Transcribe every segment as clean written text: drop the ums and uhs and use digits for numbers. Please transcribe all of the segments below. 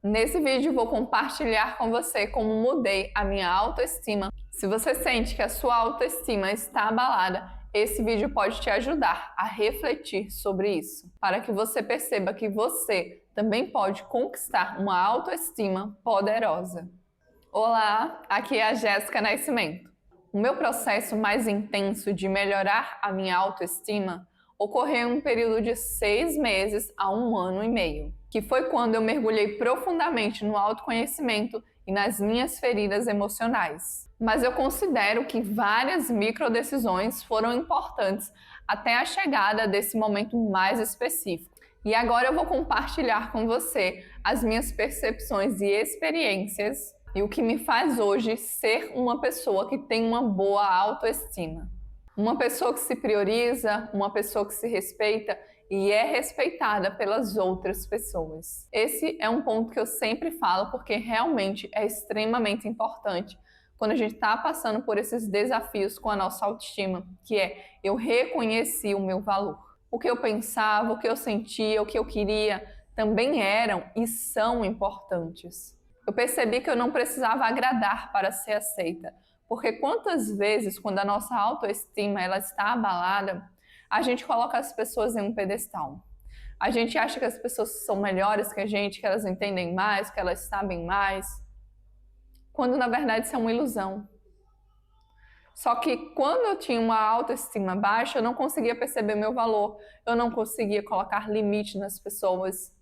Nesse vídeo vou compartilhar com você como mudei a minha autoestima. Se você sente que a sua autoestima está abalada, esse vídeo pode te ajudar a refletir sobre isso, para que você perceba que você também pode conquistar uma autoestima poderosa. Olá, aqui é a Jéssica Nascimento. O meu processo mais intenso de melhorar a minha autoestima ocorreu em um período de 6 meses a 1 ano e meio, que foi quando eu mergulhei profundamente no autoconhecimento e nas minhas feridas emocionais. Mas eu considero que várias microdecisões foram importantes até a chegada desse momento mais específico. E agora eu vou compartilhar com você as minhas percepções e experiências e o que me faz hoje ser uma pessoa que tem uma boa autoestima. Uma pessoa que se prioriza, uma pessoa que se respeita e é respeitada pelas outras pessoas. Esse é um ponto que eu sempre falo porque realmente é extremamente importante quando a gente está passando por esses desafios com a nossa autoestima, que é eu reconheci o meu valor. O que eu pensava, o que eu sentia, o que eu queria também eram e são importantes. Eu percebi que eu não precisava agradar para ser aceita, porque quantas vezes, quando a nossa autoestima ela está abalada, a gente coloca as pessoas em um pedestal. A gente acha que as pessoas são melhores que a gente, que elas entendem mais, que elas sabem mais, quando na verdade isso é uma ilusão. Só que quando eu tinha uma autoestima baixa, eu não conseguia perceber meu valor, eu não conseguia colocar limite nas pessoas,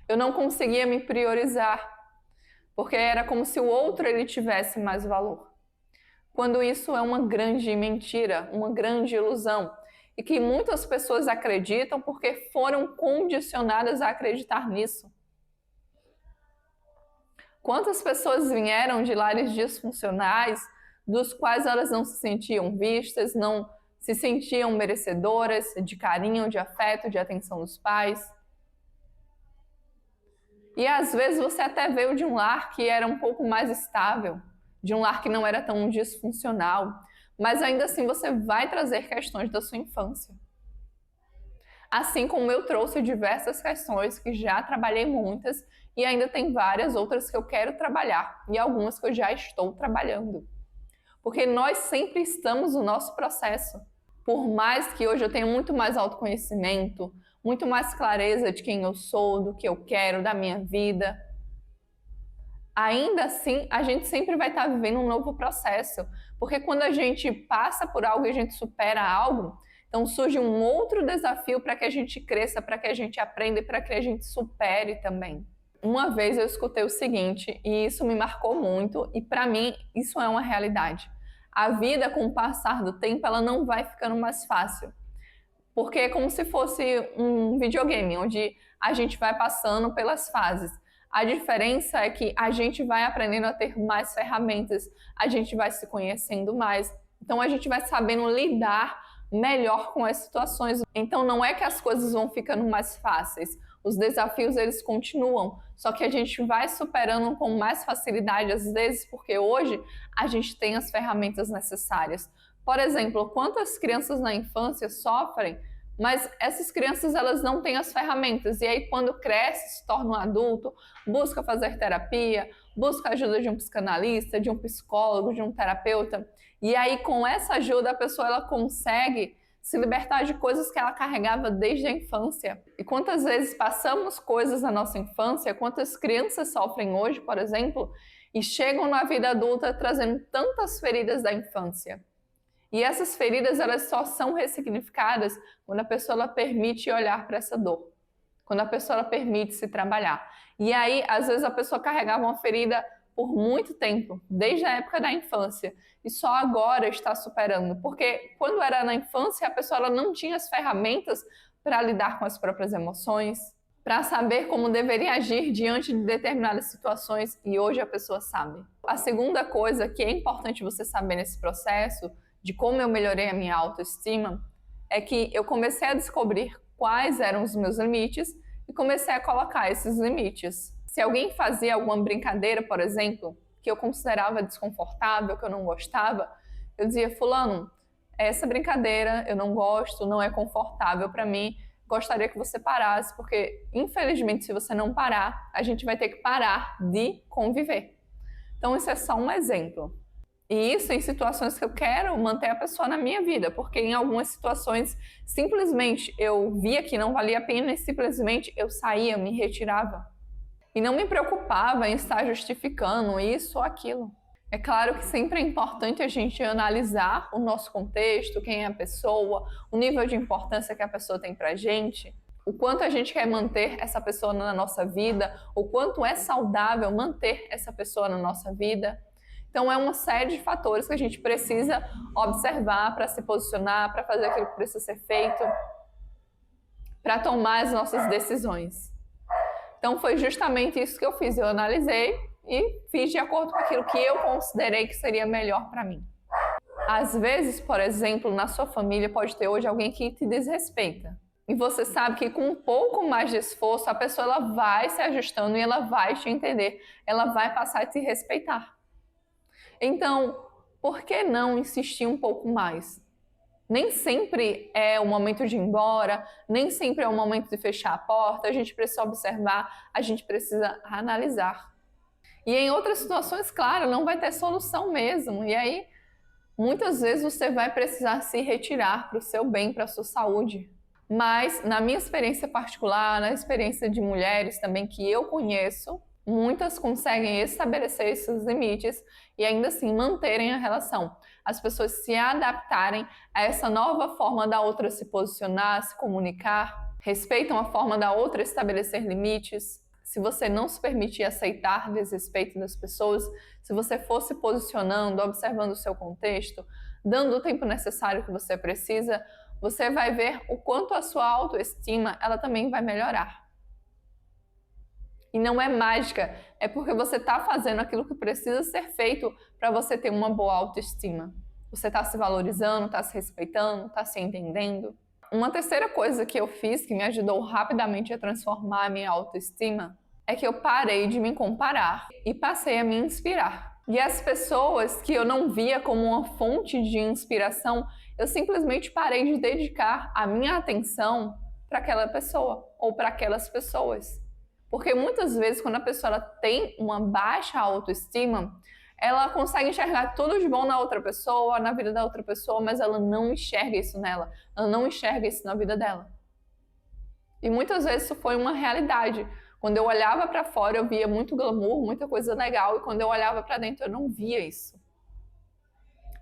eu não conseguia me priorizar, porque era como se o outro ele tivesse mais valor. Quando isso é uma grande mentira, uma grande ilusão, e que muitas pessoas acreditam porque foram condicionadas a acreditar nisso. Quantas pessoas vieram de lares disfuncionais, dos quais elas não se sentiam vistas, não se sentiam merecedoras de carinho, de afeto, de atenção dos pais. E às vezes você até veio de um lar que era um pouco mais estável, de um lar que não era tão disfuncional, mas ainda assim você vai trazer questões da sua infância. Assim como eu trouxe diversas questões que já trabalhei muitas e ainda tem várias outras que eu quero trabalhar e algumas que eu já estou trabalhando. Porque nós sempre estamos no nosso processo. Por mais que hoje eu tenha muito mais autoconhecimento, muito mais clareza de quem eu sou, do que eu quero, da minha vida, ainda assim, a gente sempre vai estar vivendo um novo processo, porque quando a gente passa por algo e a gente supera algo, então surge um outro desafio para que a gente cresça, para que a gente aprenda e para que a gente supere também. Uma vez eu escutei o seguinte, e isso me marcou muito, e para mim isso é uma realidade. A vida, com o passar do tempo, ela não vai ficando mais fácil, porque é como se fosse um videogame, onde a gente vai passando pelas fases. A diferença é que a gente vai aprendendo a ter mais ferramentas, a gente vai se conhecendo mais, então a gente vai sabendo lidar melhor com as situações. Então não é que as coisas vão ficando mais fáceis, os desafios eles continuam, só que a gente vai superando com mais facilidade, às vezes porque hoje a gente tem as ferramentas necessárias. Por exemplo, quantas crianças na infância sofrem, mas essas crianças elas não têm as ferramentas, e aí quando cresce, se torna um adulto, busca fazer terapia, busca a ajuda de um psicanalista, de um psicólogo, de um terapeuta, e aí com essa ajuda a pessoa ela consegue se libertar de coisas que ela carregava desde a infância. E quantas vezes passamos coisas na nossa infância, quantas crianças sofrem hoje, por exemplo, e chegam na vida adulta trazendo tantas feridas da infância. E essas feridas elas só são ressignificadas quando a pessoa ela permite olhar para essa dor, quando a pessoa ela permite se trabalhar. E aí, às vezes, a pessoa carregava uma ferida por muito tempo, desde a época da infância, e só agora está superando, porque quando era na infância, a pessoa ela não tinha as ferramentas para lidar com as próprias emoções, para saber como deveria agir diante de determinadas situações, e hoje a pessoa sabe. A segunda coisa que é importante você saber nesse processo, de como eu melhorei a minha autoestima, é que eu comecei a descobrir quais eram os meus limites e comecei a colocar esses limites. Se alguém fazia alguma brincadeira, por exemplo, que eu considerava desconfortável, que eu não gostava, eu dizia, fulano, essa brincadeira eu não gosto, não é confortável para mim, gostaria que você parasse, porque, infelizmente, se você não parar, a gente vai ter que parar de conviver. Então, isso é só um exemplo. E isso em situações que eu quero manter a pessoa na minha vida, porque em algumas situações, simplesmente eu via que não valia a pena e simplesmente eu saía, me retirava. E não me preocupava em estar justificando isso ou aquilo. É claro que sempre é importante a gente analisar o nosso contexto, quem é a pessoa, o nível de importância que a pessoa tem pra gente, o quanto a gente quer manter essa pessoa na nossa vida, o quanto é saudável manter essa pessoa na nossa vida. Então, é uma série de fatores que a gente precisa observar para se posicionar, para fazer aquilo que precisa ser feito, para tomar as nossas decisões. Então, foi justamente isso que eu fiz. Eu analisei e fiz de acordo com aquilo que eu considerei que seria melhor para mim. Às vezes, por exemplo, na sua família pode ter hoje alguém que te desrespeita. E você sabe que com um pouco mais de esforço, a pessoa ela vai se ajustando e ela vai te entender. Ela vai passar a te respeitar. Então, por que não insistir um pouco mais? Nem sempre é o momento de ir embora, nem sempre é o momento de fechar a porta, a gente precisa observar, a gente precisa analisar. E em outras situações, claro, não vai ter solução mesmo, e aí muitas vezes você vai precisar se retirar para o seu bem, para a sua saúde. Mas na minha experiência particular, na experiência de mulheres também que eu conheço, muitas conseguem estabelecer esses limites e ainda assim manterem a relação. As pessoas se adaptarem a essa nova forma da outra se posicionar, se comunicar, respeitam a forma da outra estabelecer limites. Se você não se permitir aceitar desrespeito das pessoas, se você for se posicionando, observando o seu contexto, dando o tempo necessário que você precisa, você vai ver o quanto a sua autoestima ela também vai melhorar. E não é mágica, é porque você está fazendo aquilo que precisa ser feito para você ter uma boa autoestima. Você está se valorizando, está se respeitando, está se entendendo. Uma terceira coisa que eu fiz que me ajudou rapidamente a transformar a minha autoestima é que eu parei de me comparar e passei a me inspirar. E as pessoas que eu não via como uma fonte de inspiração, eu simplesmente parei de dedicar a minha atenção para aquela pessoa ou para aquelas pessoas. Porque muitas vezes, quando a pessoa ela tem uma baixa autoestima, ela consegue enxergar tudo de bom na outra pessoa, na vida da outra pessoa, mas ela não enxerga isso nela, ela não enxerga isso na vida dela. E muitas vezes isso foi uma realidade. Quando eu olhava para fora, eu via muito glamour, muita coisa legal, e quando eu olhava para dentro, eu não via isso.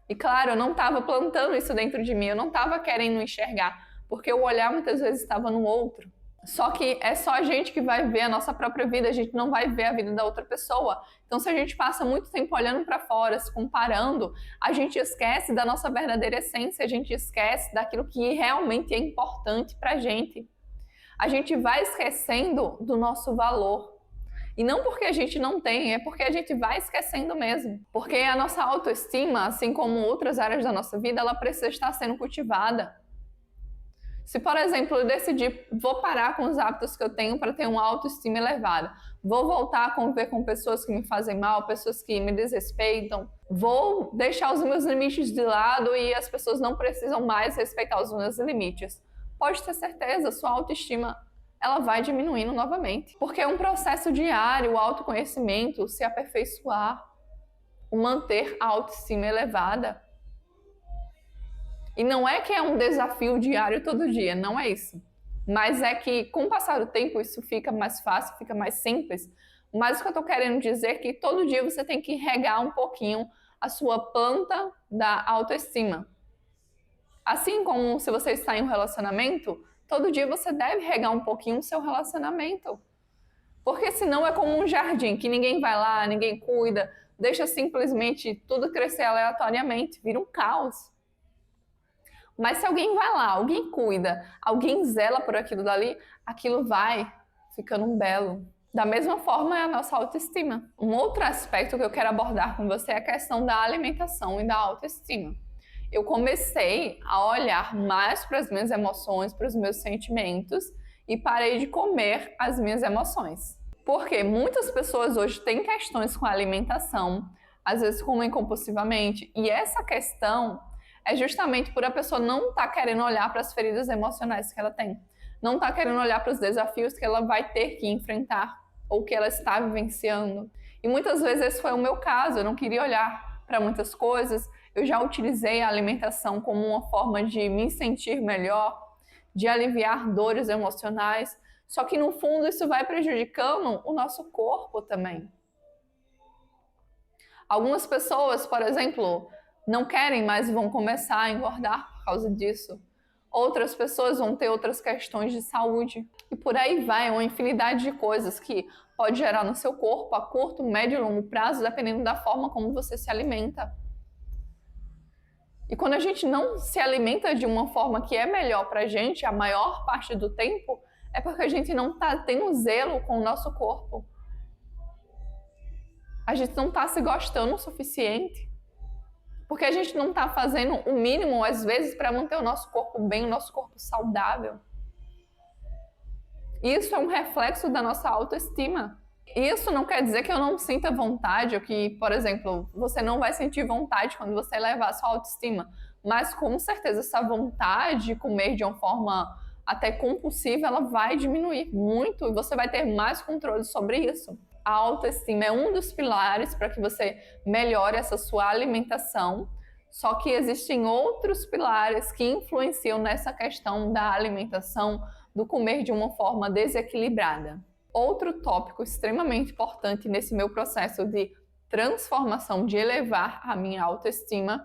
E claro, eu não estava plantando isso dentro de mim, eu não estava querendo enxergar, porque o olhar muitas vezes estava no outro. Só que é só a gente que vai ver a nossa própria vida, a gente não vai ver a vida da outra pessoa. Então, se a gente passa muito tempo olhando para fora, se comparando, a gente esquece da nossa verdadeira essência, a gente esquece daquilo que realmente é importante para a gente. A gente vai esquecendo do nosso valor. E não porque a gente não tem, é porque a gente vai esquecendo mesmo. Porque a nossa autoestima, assim como outras áreas da nossa vida, ela precisa estar sendo cultivada. Se, por exemplo, eu decidir, vou parar com os hábitos que eu tenho para ter uma autoestima elevada, vou voltar a conviver com pessoas que me fazem mal, pessoas que me desrespeitam, vou deixar os meus limites de lado e as pessoas não precisam mais respeitar os meus limites. Pode ter certeza, sua autoestima ela vai diminuindo novamente. Porque é um processo diário, o autoconhecimento, se aperfeiçoar, o manter a autoestima elevada. E não é que é um desafio diário todo dia, não é isso. Mas é que com o passar do tempo isso fica mais fácil, fica mais simples. Mas o que eu estou querendo dizer é que todo dia você tem que regar um pouquinho a sua planta da autoestima. Assim como se você está em um relacionamento, todo dia você deve regar um pouquinho o seu relacionamento. Porque senão é como um jardim, que ninguém vai lá, ninguém cuida, deixa simplesmente tudo crescer aleatoriamente, vira um caos. Mas se alguém vai lá, alguém cuida, alguém zela por aquilo dali, aquilo vai ficando um belo. Da mesma forma é a nossa autoestima. Um outro aspecto que eu quero abordar com você é a questão da alimentação e da autoestima. Eu comecei a olhar mais para as minhas emoções, para os meus sentimentos e parei de comer as minhas emoções. Porque muitas pessoas hoje têm questões com a alimentação, às vezes comem compulsivamente, e essa questão é justamente por a pessoa não estar querendo olhar para as feridas emocionais que ela tem. não está querendo olhar para os desafios que ela vai ter que enfrentar ou que ela está vivenciando. E muitas vezes esse foi o meu caso, eu não queria olhar para muitas coisas, eu já utilizei a alimentação como uma forma de me sentir melhor, de aliviar dores emocionais, só que no fundo isso vai prejudicando o nosso corpo também. Algumas pessoas, por exemplo, não querem mais e vão começar a engordar por causa disso. Outras pessoas vão ter outras questões de saúde. E por aí vai, uma infinidade de coisas que pode gerar no seu corpo a curto, médio e longo prazo, dependendo da forma como você se alimenta. E quando a gente não se alimenta de uma forma que é melhor pra gente, a maior parte do tempo, é porque a gente não está tendo zelo com o nosso corpo. A gente não está se gostando o suficiente. Porque a gente não está fazendo o mínimo, às vezes, para manter o nosso corpo bem, o nosso corpo saudável. Isso é um reflexo da nossa autoestima. Isso não quer dizer que eu não sinta vontade, ou que, por exemplo, você não vai sentir vontade quando você elevar a sua autoestima. Mas, com certeza, essa vontade de comer de uma forma até compulsiva, ela vai diminuir muito e você vai ter mais controle sobre isso. A autoestima é um dos pilares para que você melhore essa sua alimentação, só que existem outros pilares que influenciam nessa questão da alimentação, do comer de uma forma desequilibrada. Outro tópico extremamente importante nesse meu processo de transformação, de elevar a minha autoestima,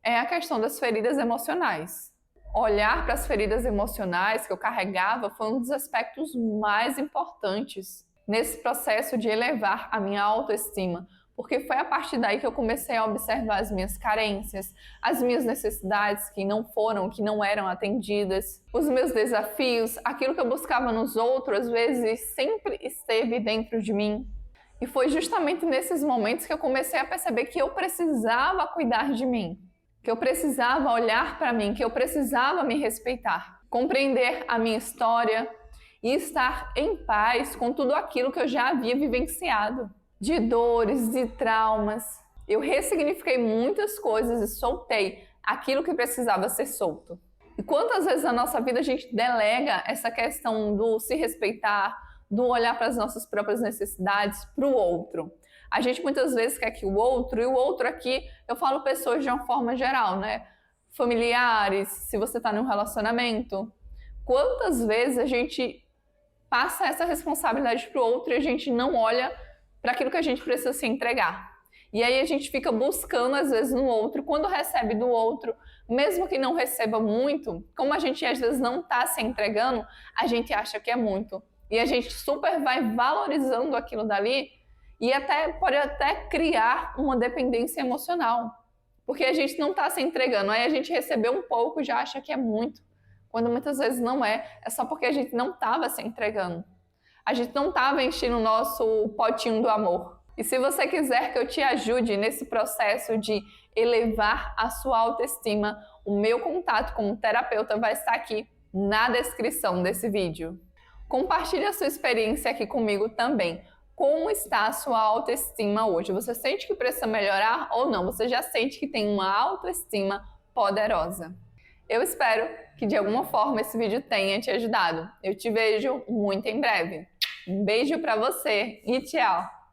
é a questão das feridas emocionais. Olhar para as feridas emocionais que eu carregava foi um dos aspectos mais importantes nesse processo de elevar a minha autoestima, porque foi a partir daí que eu comecei a observar as minhas carências, as minhas necessidades que não eram atendidas, os meus desafios, aquilo que eu buscava nos outros, às vezes sempre esteve dentro de mim. E foi justamente nesses momentos que eu comecei a perceber que eu precisava cuidar de mim, que eu precisava olhar para mim, que eu precisava me respeitar, compreender a minha história, e estar em paz com tudo aquilo que eu já havia vivenciado, de dores, de traumas. Eu ressignifiquei muitas coisas e soltei aquilo que precisava ser solto. E quantas vezes na nossa vida a gente delega essa questão do se respeitar, do olhar para as nossas próprias necessidades para o outro. A gente muitas vezes quer que o outro, e o outro aqui, eu falo pessoas de uma forma geral, né? Familiares, se você está num relacionamento. Quantas vezes a gente passa essa responsabilidade para o outro e a gente não olha para aquilo que a gente precisa se entregar. E aí a gente fica buscando, às vezes, no outro, quando recebe do outro, mesmo que não receba muito, como a gente às vezes não está se entregando, a gente acha que é muito. E a gente super vai valorizando aquilo dali e pode até criar uma dependência emocional. Porque a gente não está se entregando, aí a gente recebeu um pouco e já acha que é muito. Quando muitas vezes não é só porque a gente não estava se entregando. A gente não estava enchendo o nosso potinho do amor. E se você quiser que eu te ajude nesse processo de elevar a sua autoestima, o meu contato como terapeuta vai estar aqui na descrição desse vídeo. Compartilhe a sua experiência aqui comigo também. Como está a sua autoestima hoje? Você sente que precisa melhorar ou não? Você já sente que tem uma autoestima poderosa? Eu espero que de alguma forma esse vídeo tenha te ajudado. Eu te vejo muito em breve. Um beijo pra você e tchau!